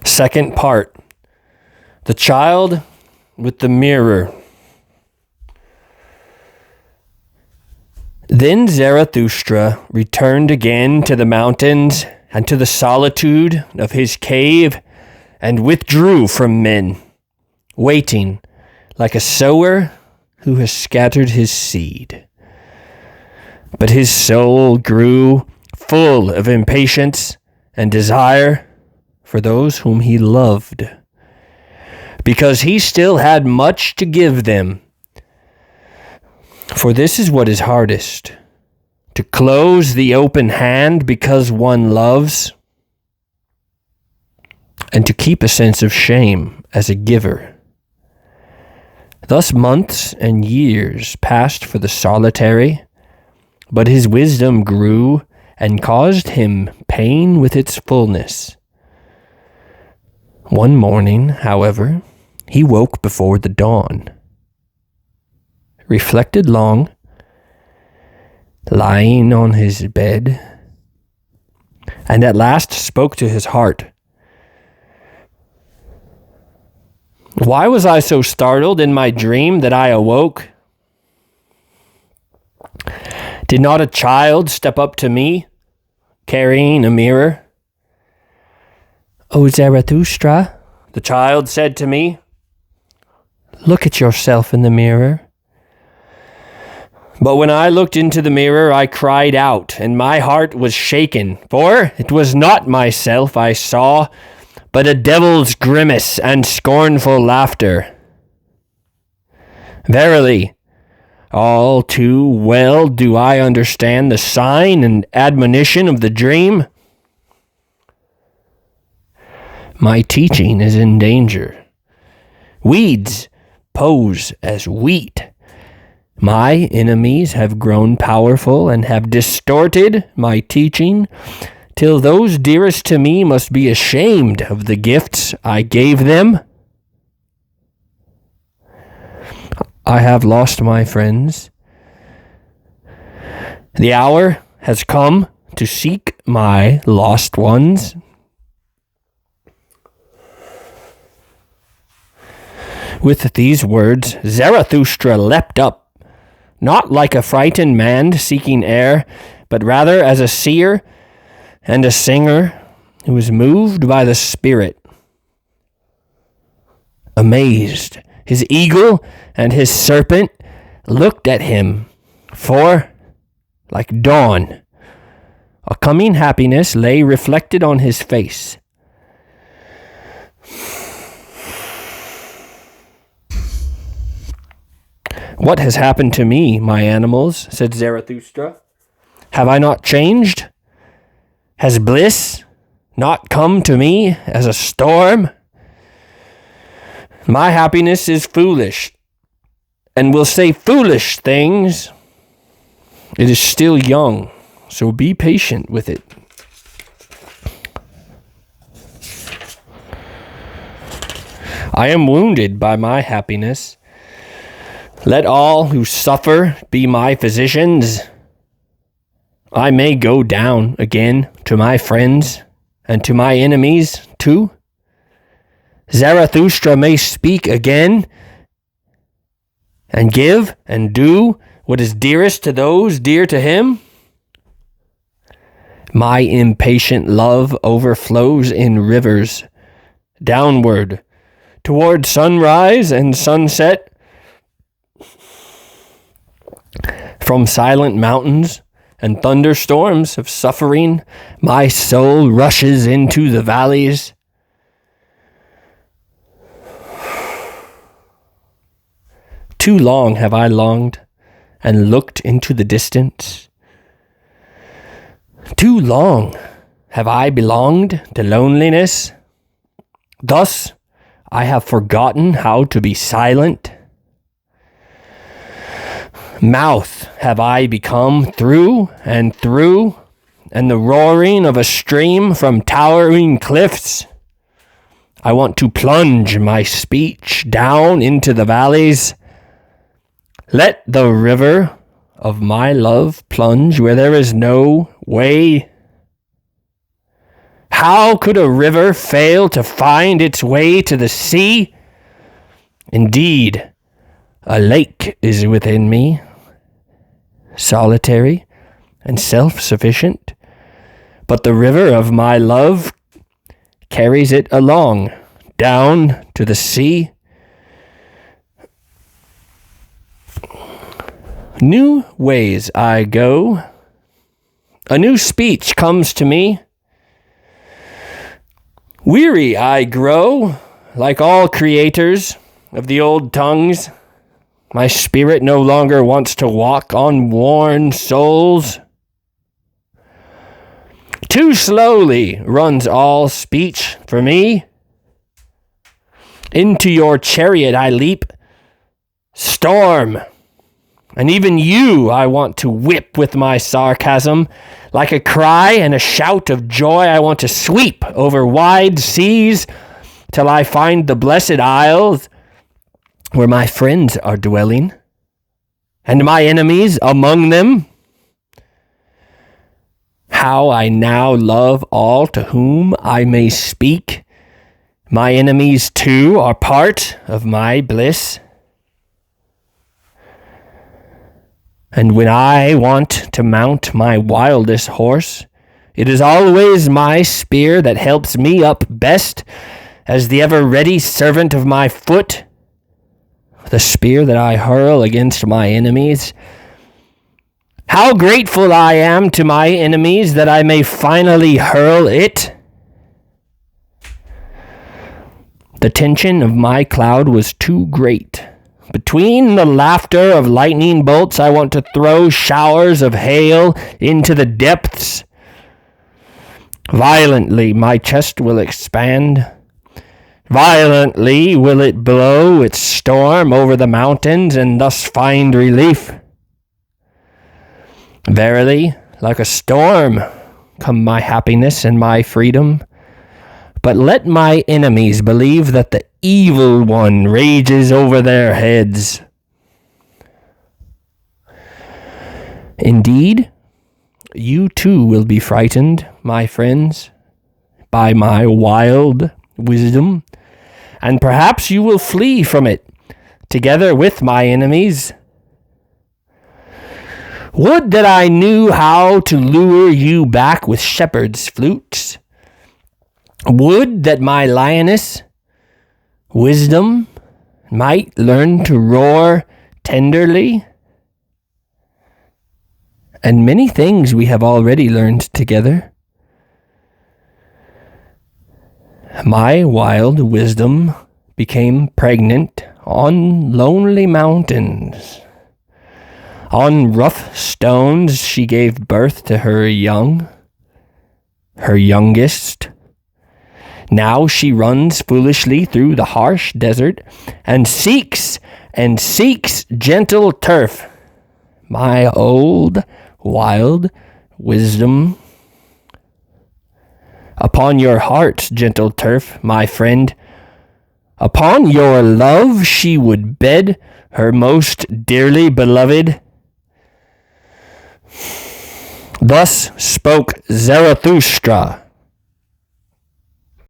Second part. The child with the mirror. Then Zarathustra returned again to the mountains and to the solitude of his cave, and withdrew from men, waiting like a sower who has scattered his seed. But his soul grew full of impatience and desire for those whom he loved, because he still had much to give them. For this is what is hardest, to close the open hand because one loves, and to keep a sense of shame as a giver. Thus months and years passed for the solitary, but his wisdom grew and caused him pain with its fullness. One morning, however, he woke before the dawn, reflected long, lying on his bed, and at last spoke to his heart. Why was I so startled in my dream that I awoke? Did not a child step up to me, carrying a mirror? "O Zarathustra," the child said to me, "look at yourself in the mirror." But when I looked into the mirror, I cried out, and my heart was shaken, for it was not myself I saw, but a devil's grimace and scornful laughter. Verily, all too well do I understand the sign and admonition of the dream. My teaching is in danger. Weeds pose as wheat. My enemies have grown powerful and have distorted my teaching, till those dearest to me must be ashamed of the gifts I gave them. I have lost my friends. The hour has come to seek my lost ones. With these words, Zarathustra leapt up, not like a frightened man seeking air, but rather as a seer and a singer who is moved by the Spirit. Amazed, his eagle and his serpent looked at him, for, like dawn, a coming happiness lay reflected on his face. "What has happened to me, my animals?" said Zarathustra. "Have I not changed? Has bliss not come to me as a storm? My happiness is foolish, and will say foolish things. It is still young, so be patient with it. I am wounded by my happiness. Let all who suffer be my physicians. I may go down again to my friends and to my enemies too. Zarathustra may speak again and give and do what is dearest to those dear to him. My impatient love overflows in rivers, downward, toward sunrise and sunset. From silent mountains and thunderstorms of suffering, my soul rushes into the valleys. Too long have I longed and looked into the distance. Too long have I belonged to loneliness. Thus I have forgotten how to be silent. Mouth have I become through, and the roaring of a stream from towering cliffs. I want to plunge my speech down into the valleys. Let the river of my love plunge where there is no way. How could a river fail to find its way to the sea? Indeed, a lake is within me, solitary and self-sufficient, but the river of my love carries it along, down to the sea. New ways I go. A new speech comes to me. Weary I grow, like all creators of the old tongues. My spirit no longer wants to walk on worn souls. Too slowly runs all speech for me. Into your chariot I leap. Storm! And even you I want to whip with my sarcasm. Like a cry and a shout of joy, I want to sweep over wide seas till I find the blessed isles where my friends are dwelling, and my enemies among them. How I now love all to whom I may speak. My enemies too are part of my bliss. And when I want to mount my wildest horse, it is always my spear that helps me up best as the ever-ready servant of my foot. The spear that I hurl against my enemies. How grateful I am to my enemies that I may finally hurl it. The tension of my cloud was too great. Between the laughter of lightning bolts, I want to throw showers of hail into the depths. Violently my chest will expand. Violently will it blow its storm over the mountains and thus find relief. Verily, like a storm come my happiness and my freedom. But let my enemies believe that the evil one rages over their heads. Indeed, you too will be frightened, my friends, by my wild wisdom, and perhaps you will flee from it, together with my enemies. Would that I knew how to lure you back with shepherd's flutes. Would that my lioness, wisdom, might learn to roar tenderly. And many things we have already learned together. My wild wisdom became pregnant on lonely mountains. On rough stones she gave birth to her young, her youngest. Now she runs foolishly through the harsh desert and seeks gentle turf. My old wild wisdom. Upon your heart, gentle turf, my friend, upon your love she would bed her most dearly beloved. Thus spoke Zarathustra,